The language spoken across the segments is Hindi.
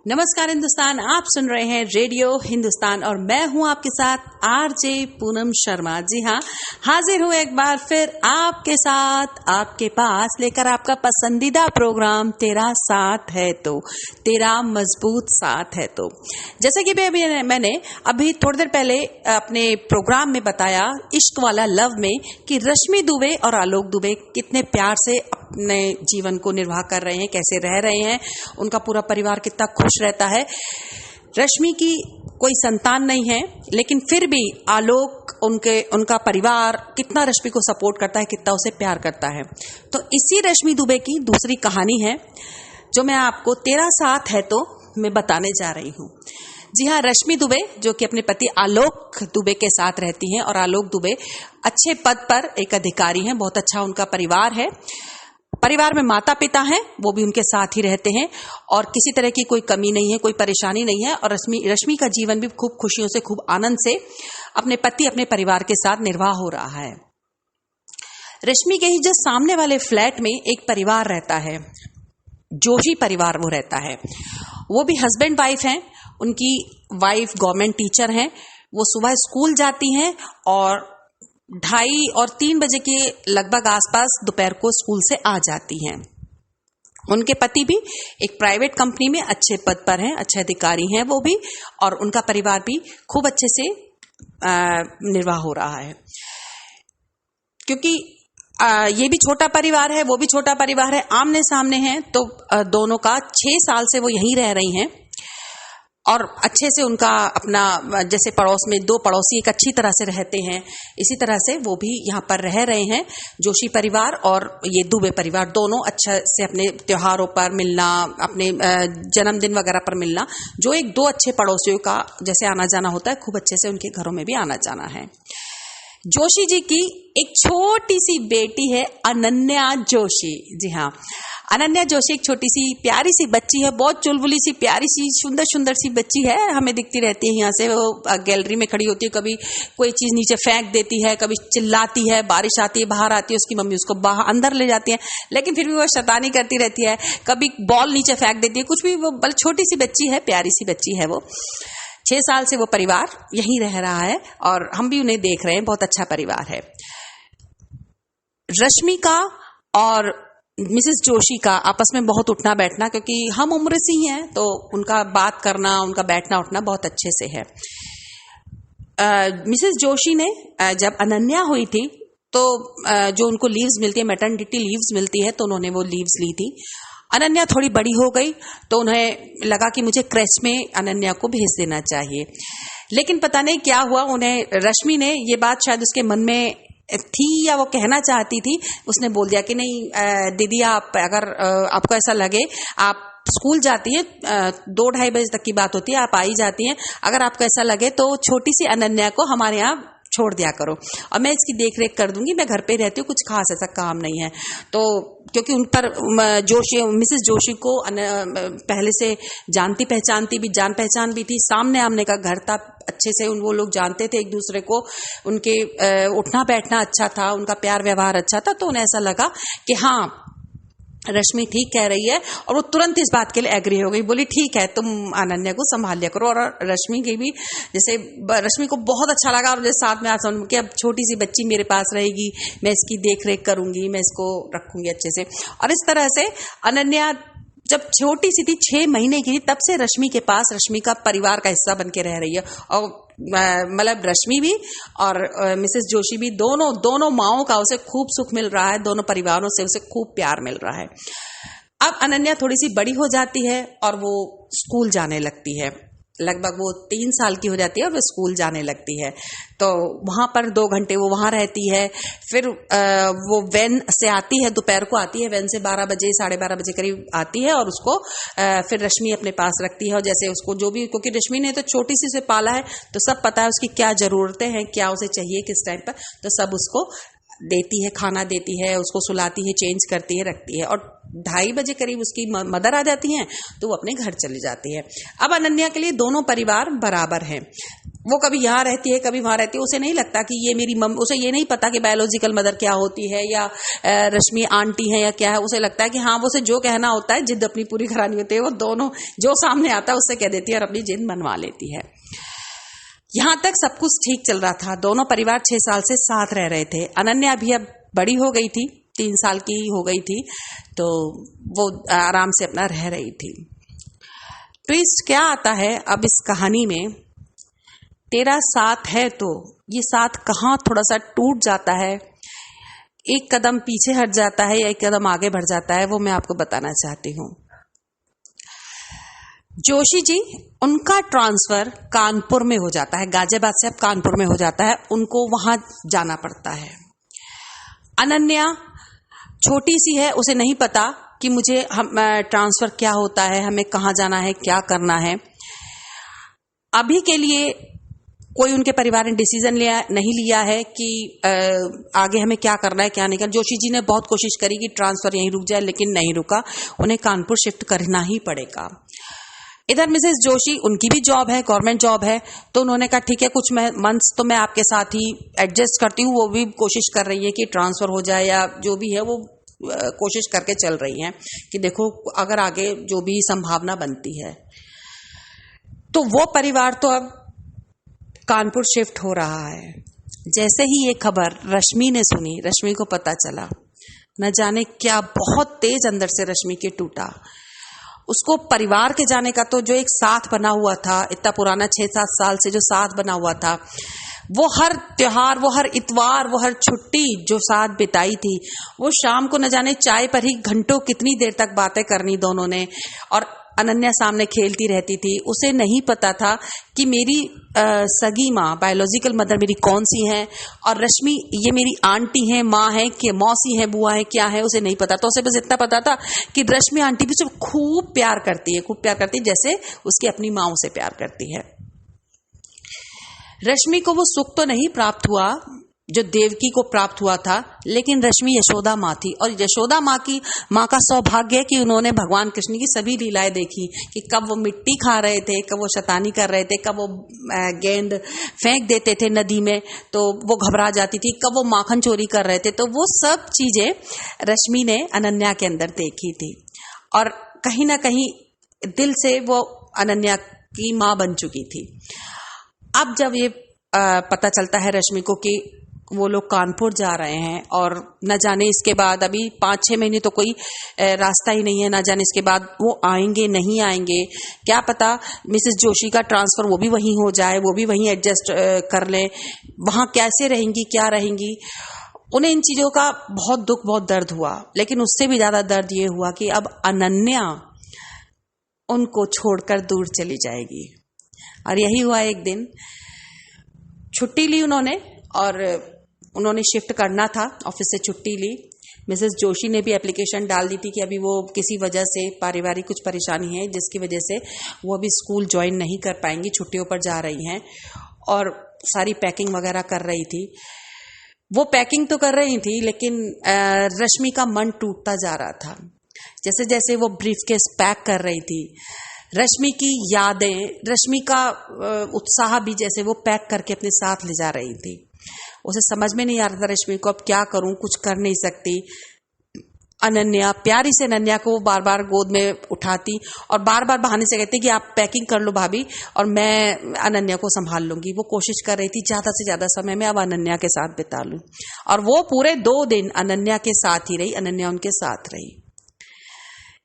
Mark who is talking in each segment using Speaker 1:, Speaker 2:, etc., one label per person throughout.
Speaker 1: नमस्कार हिंदुस्तान, आप सुन रहे हैं रेडियो हिंदुस्तान और मैं हूं आपके साथ आरजे पूनम शर्मा। जी हां, हाजिर हूं एक बार फिर आपके साथ, आपके पास लेकर आपका पसंदीदा प्रोग्राम तेरा साथ है तो, तेरा मजबूत साथ है तो। जैसे कि मैंने अभी थोड़ी देर पहले अपने प्रोग्राम में बताया इश्क वाला लव में कि रश्मि दुबे और आलोक दुबे कितने प्यार से अपने जीवन को निर्वाह कर रहे हैं, कैसे रह रहे हैं, उनका पूरा परिवार कितना खुश रहता है। रश्मि की कोई संतान नहीं है, लेकिन फिर भी आलोक उनका परिवार कितना रश्मि को सपोर्ट करता है, कितना उसे प्यार करता है। तो इसी रश्मि दुबे की दूसरी कहानी है जो मैं आपको तेरा साथ है तो मैं बताने जा रही हूँ। जी हाँ, रश्मि दुबे जो कि अपने पति आलोक दुबे के साथ रहती हैं और आलोक दुबे अच्छे पद पर एक अधिकारी हैं, बहुत अच्छा उनका परिवार है। परिवार में माता पिता हैं, वो भी उनके साथ ही रहते हैं और किसी तरह की कोई कमी नहीं है, कोई परेशानी नहीं है। और रश्मि का जीवन भी खूब खुशियों से, खूब आनंद से अपने पति, अपने परिवार के साथ निर्वाह हो रहा है। रश्मि के ही जो सामने वाले फ्लैट में एक परिवार रहता है, जोशी परिवार वो रहता है। वो भी हस्बैंड वाइफ हैं। उनकी वाइफ गवर्नमेंट टीचर हैं। वो सुबह स्कूल जाती हैं और 2:30 और 3 बजे के लगभग आसपास दोपहर को स्कूल से आ जाती हैं। उनके पति भी एक प्राइवेट कंपनी में अच्छे पद पर हैं, अच्छे अधिकारी हैं वो भी, और उनका परिवार भी खूब अच्छे से निर्वाह हो रहा है। क्योंकि ये भी छोटा परिवार है, वो भी छोटा परिवार है, आमने सामने हैं, तो दोनों का 6 साल से वो यहीं रह रही हैं और अच्छे से उनका अपना, जैसे पड़ोस में 2 पड़ोसी एक अच्छी तरह से रहते हैं, इसी तरह से वो भी यहाँ पर रह रहे हैं। जोशी परिवार और ये दुबे परिवार दोनों अच्छे से अपने त्योहारों पर मिलना, अपने जन्मदिन वगैरह पर मिलना, जो 1-2 अच्छे पड़ोसियों का जैसे आना जाना होता है, खूब अच्छे से उनके घरों में भी आना जाना है। जोशी जी की एक छोटी सी बेटी है, अनन्या जोशी। जी हाँ, अनन्या जोशी एक छोटी सी प्यारी सी बच्ची है, बहुत चुलबुली सी प्यारी सी सुंदर सुंदर सी बच्ची है। हमें दिखती रहती है यहाँ से, वो गैलरी में खड़ी होती है, कभी कोई चीज नीचे फेंक देती है, कभी चिल्लाती है, बारिश आती है, बाहर आती है, उसकी मम्मी उसको बाहर अंदर ले जाती है, लेकिन फिर भी वो शैतानी करती रहती है, कभी बॉल नीचे फेंक देती है, कुछ भी। वो बल छोटी सी बच्ची है, प्यारी सी बच्ची है वो। 6 साल से वो परिवार यहीं रह रहा है और हम भी उन्हें देख रहे हैं, बहुत अच्छा परिवार है। रश्मि का और मिसेस जोशी का आपस में बहुत उठना बैठना, क्योंकि हम उम्र से ही हैं, तो उनका बात करना, उनका बैठना उठना बहुत अच्छे से है। मिसेस जोशी ने जब अनन्या हुई थी तो जो उनको लीव्स मिलती है, मैटरनिटी लीव्स मिलती है, तो उन्होंने वो लीव्स ली थी। अनन्या थोड़ी बड़ी हो गई तो उन्हें लगा कि मुझे क्रेच में अनन्या को भेज देना चाहिए, लेकिन पता नहीं क्या हुआ, उन्हें रश्मि ने ये बात शायद उसके मन में थी या वो कहना चाहती थी, उसने बोल दिया कि नहीं दीदी, आप अगर आपको ऐसा लगे, आप स्कूल जाती है, 2-2:30 बजे तक की बात होती है, आप आई जाती हैं, अगर आपको ऐसा लगे तो छोटी सी अनन्या को हमारे यहाँ छोड़ दिया करो और मैं इसकी देख रेख कर दूंगी, मैं घर पे रहती हूँ, कुछ खास ऐसा काम नहीं है। तो क्योंकि उन पर मिसेस जोशी को पहले से जानती पहचानती भी, जान पहचान भी थी, सामने आमने का घर था, अच्छे से वो लोग जानते थे एक दूसरे को, उनके उठना बैठना अच्छा था, उनका प्यार व्यवहार अच्छा था, तो उन्हें ऐसा लगा कि हाँ रश्मि ठीक कह रही है, और वो तुरंत इस बात के लिए एग्री हो गई, बोली ठीक है, तुम अनन्या को संभाल लिया करो। और रश्मि की भी, जैसे रश्मि को बहुत अच्छा लगा, और जैसे साथ में आप समझ कि अब छोटी सी बच्ची मेरे पास रहेगी, मैं इसकी देख रेख करूंगी, मैं इसको रखूंगी अच्छे से। और इस तरह से अनन्या जब छोटी सी थी, 6 महीने की थी, तब से रश्मि के पास, रश्मि का परिवार का हिस्सा बन के रह रही है। और मतलब रश्मि भी और मिसेस जोशी भी, दोनों माओं का उसे खूब सुख मिल रहा है, दोनों परिवारों से उसे खूब प्यार मिल रहा है। अब अनन्या थोड़ी सी बड़ी हो जाती है और वो स्कूल जाने लगती है, लगभग वो 3 साल की हो जाती है और वो स्कूल जाने लगती है। तो वहां पर 2 घंटे वो वहां रहती है, फिर वो वैन से आती है, दोपहर को आती है, वैन से 12 बजे 12:30 बजे करीब आती है, और उसको फिर रश्मि अपने पास रखती है। और जैसे उसको जो भी, क्योंकि रश्मि ने तो छोटी सी से पाला है, तो सब पता है उसकी क्या जरूरतें हैं, क्या उसे चाहिए किस टाइम पर, तो सब उसको देती है, खाना देती है, उसको सुलाती है, चेंज करती है, रखती है। और 2:30 बजे करीब उसकी मदर आ जाती हैं, तो वो अपने घर चली जाती है। अब अनन्या के लिए दोनों परिवार बराबर हैं। वो कभी यहाँ रहती है कभी वहां रहती है, उसे नहीं लगता कि ये मेरी मम्मी, उसे ये नहीं पता कि बायोलॉजिकल मदर क्या होती है या रश्मि आंटी है या क्या है। उसे लगता है कि हाँ, वो उसे जो कहना होता है, जिद अपनी पूरी करानी होती है, वो दोनों जो सामने आता है उससे कह देती है और अपनी जिद मनवा लेती है। यहां तक सब कुछ ठीक चल रहा था। दोनों परिवार 6 साल से साथ रह रहे थे। अनन्या भी अब बड़ी हो गई थी, 3 साल की हो गई थी, तो वो आराम से अपना रह रही थी। ट्विस्ट क्या आता है अब इस कहानी में, तेरा साथ है तो ये साथ कहाँ थोड़ा सा टूट जाता है, एक कदम पीछे हट जाता है या एक कदम आगे बढ़ जाता है, वो मैं आपको बताना चाहती हूँ। जोशी जी, उनका ट्रांसफर कानपुर में हो जाता है, गाजियाबाद से अब कानपुर में हो जाता है, उनको वहां जाना पड़ता है। अनन्या छोटी सी है, उसे नहीं पता कि मुझे ट्रांसफर क्या होता है, हमें कहाँ जाना है, क्या करना है। अभी के लिए कोई उनके परिवार ने डिसीजन नहीं लिया है कि आगे हमें क्या करना है क्या नहीं करना। जोशी जी ने बहुत कोशिश करी कि ट्रांसफर यहीं रुक जाए, लेकिन नहीं रुका, उन्हें कानपुर शिफ्ट करना ही पड़ेगा। इधर मिसेस जोशी, उनकी भी जॉब है, गवर्नमेंट जॉब है, तो उन्होंने कहा ठीक है, कुछ मंथ्स तो मैं आपके साथ ही एडजस्ट करती हूँ। वो भी कोशिश कर रही है कि ट्रांसफर हो जाए या जो भी है, वो कोशिश करके चल रही हैं कि देखो अगर आगे जो भी संभावना बनती है। तो वो परिवार तो अब कानपुर शिफ्ट हो रहा है। जैसे ही ये खबर रश्मि ने सुनी, रश्मि को पता चला, न जाने क्या बहुत तेज अंदर से रश्मि के टूटा। उसको परिवार के जाने का तो जो एक साथ बना हुआ था, इतना पुराना 6-7 साल से जो साथ बना हुआ था, वो हर त्योहार, वो हर इतवार, वो हर छुट्टी जो साथ बिताई थी, वो शाम को न जाने चाय पर ही घंटों कितनी देर तक बातें करनी दोनों ने। और अनन्या सामने खेलती रहती थी। उसे नहीं पता था कि मेरी सगी माँ, बायोलॉजिकल मदर मेरी कौन सी है, और रश्मि ये मेरी आंटी है, माँ है कि मौसी है, बुआ है, क्या है, उसे नहीं पता। तो उसे बस इतना पता था कि रश्मि आंटी भी उसे खूब प्यार करती है, खूब प्यार करती है, जैसे उसकी अपनी माँ उसे प्यार करती है। रश्मि को वो सुख तो नहीं प्राप्त हुआ जो देवकी को प्राप्त हुआ था, लेकिन रश्मि यशोदा माँ थी, और यशोदा माँ का सौभाग्य है कि उन्होंने भगवान कृष्ण की सभी लीलाएं देखी कि कब वो मिट्टी खा रहे थे, कब वो शैतानी कर रहे थे, कब वो गेंद फेंक देते थे नदी में तो वो घबरा जाती थी, कब वो माखन चोरी कर रहे थे। तो वो सब चीजें रश्मि ने अनन्या के अंदर देखी थी, और कहीं ना कहीं दिल से वो अनन्या की माँ बन चुकी थी। अब जब ये पता चलता है रश्मि को कि वो लोग कानपुर जा रहे हैं, और न जाने इसके बाद अभी 5-6 महीने तो कोई रास्ता ही नहीं है, न जाने इसके बाद वो आएंगे नहीं आएंगे, क्या पता मिसेस जोशी का ट्रांसफर वो भी वहीं हो जाए, वो भी वहीं एडजस्ट कर ले, वहां कैसे रहेंगी, क्या रहेंगी। उन्हें इन चीजों का बहुत दुख, बहुत दर्द हुआ, लेकिन उससे भी ज्यादा दर्द ये हुआ कि अब अनन्या उनको छोड़कर दूर चली जाएगी। और यही हुआ। एक दिन छुट्टी ली उन्होंने, और उन्होंने शिफ्ट करना था, ऑफिस से छुट्टी ली। मिसेस जोशी ने भी एप्लीकेशन डाल दी थी कि अभी वो किसी वजह से पारिवारिक कुछ परेशानी है जिसकी वजह से वो अभी स्कूल ज्वाइन नहीं कर पाएंगी, छुट्टियों पर जा रही हैं, और सारी पैकिंग वगैरह कर रही थी। वो पैकिंग तो कर रही थी, लेकिन रश्मि का मन टूटता जा रहा था। जैसे जैसे वो ब्रीफकेस पैक कर रही थी, रश्मि की यादें, रश्मि का उत्साह भी जैसे वो पैक करके अपने साथ ले जा रही थी। उसे समझ में नहीं आ रहा था रश्मि को, अब क्या करूं, कुछ कर नहीं सकती। अनन्या, प्यारी से अनन्या को वो बार बार गोद में उठाती और बार बार बहाने से कहती कि आप पैकिंग कर लो भाभी, और मैं अनन्या को संभाल लूंगी। वो कोशिश कर रही थी ज्यादा से ज्यादा समय में अब अनन्या के साथ बिता लूं, और वो पूरे 2 दिन अनन्या के साथ ही रही, अनन्या उनके साथ रही।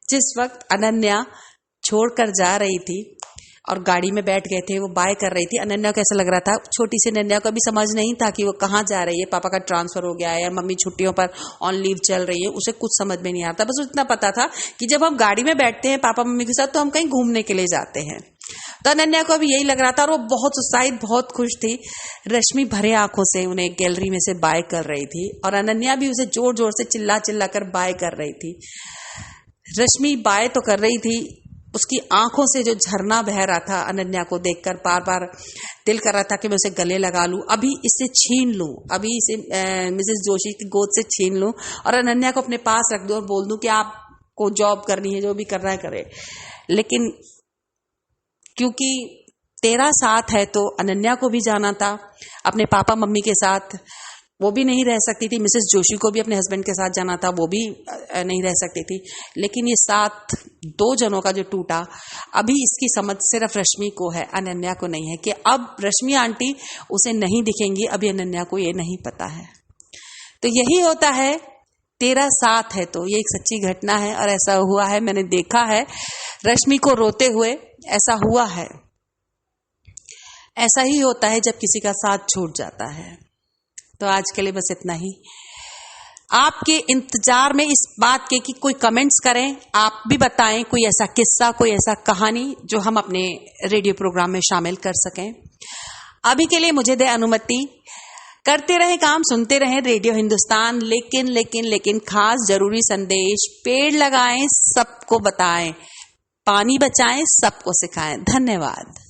Speaker 1: जिस वक्त अनन्या छोड़कर जा रही थी और गाड़ी में बैठ गए थे, वो बाय कर रही थी, अनन्या को ऐसा लग रहा था, छोटी सी अनन्या को भी समझ नहीं था कि वो कहाँ जा रही है, पापा का ट्रांसफर हो गया है या मम्मी छुट्टियों पर ऑन लीव चल रही है, उसे कुछ समझ में नहीं आता। बस इतना पता था कि जब हम गाड़ी में बैठते हैं पापा मम्मी के साथ तो हम कहीं घूमने के लिए जाते हैं। तो अनन्या को अभी यही लग रहा था, और वो बहुत उत्साहित, बहुत खुश थी। रश्मि भरे आंखों से उन्हें गैलरी में से बाय कर रही थी, और अनन्या भी उसे जोर जोर से चिल्ला चिल्ला कर बाय कर रही थी। रश्मि बाय तो कर रही थी, उसकी आंखों से जो झरना बह रहा था अनन्या को देखकर, बार बार दिल कर रहा था कि मैं उसे गले लगा लूं, अभी इससे छीन लूं, अभी इसे मिसेस जोशी की गोद से छीन लूं और अनन्या को अपने पास रख दूं और बोल दूं कि आपको जॉब करनी है, जो भी करना है करे। लेकिन क्योंकि तेरा साथ है तो अनन्या को भी जाना था अपने पापा मम्मी के साथ, वो भी नहीं रह सकती थी। मिसेस जोशी को भी अपने हस्बैंड के साथ जाना था, वो भी नहीं रह सकती थी। लेकिन ये साथ दो जनों का जो टूटा, अभी इसकी समझ सिर्फ रश्मि को है, अनन्या को नहीं है, कि अब रश्मि आंटी उसे नहीं दिखेंगी, अभी अनन्या को ये नहीं पता है। तो यही होता है, तेरा साथ है तो, ये एक सच्ची घटना है और ऐसा हुआ है, मैंने देखा है रश्मि को रोते हुए, ऐसा हुआ है। ऐसा ही होता है जब किसी का साथ छूट जाता है। तो आज के लिए बस इतना ही। आपके इंतजार में इस बात के कि कोई कमेंट्स करें, आप भी बताएं कोई ऐसा किस्सा, कोई ऐसा कहानी जो हम अपने रेडियो प्रोग्राम में शामिल कर सकें। अभी के लिए मुझे दे अनुमति। करते रहे काम, सुनते रहे रेडियो हिंदुस्तान, लेकिन लेकिन लेकिन खास जरूरी संदेश, पेड़ लगाएं, सबको बताएं, पानी बचाएं, सबको सिखाएं। धन्यवाद।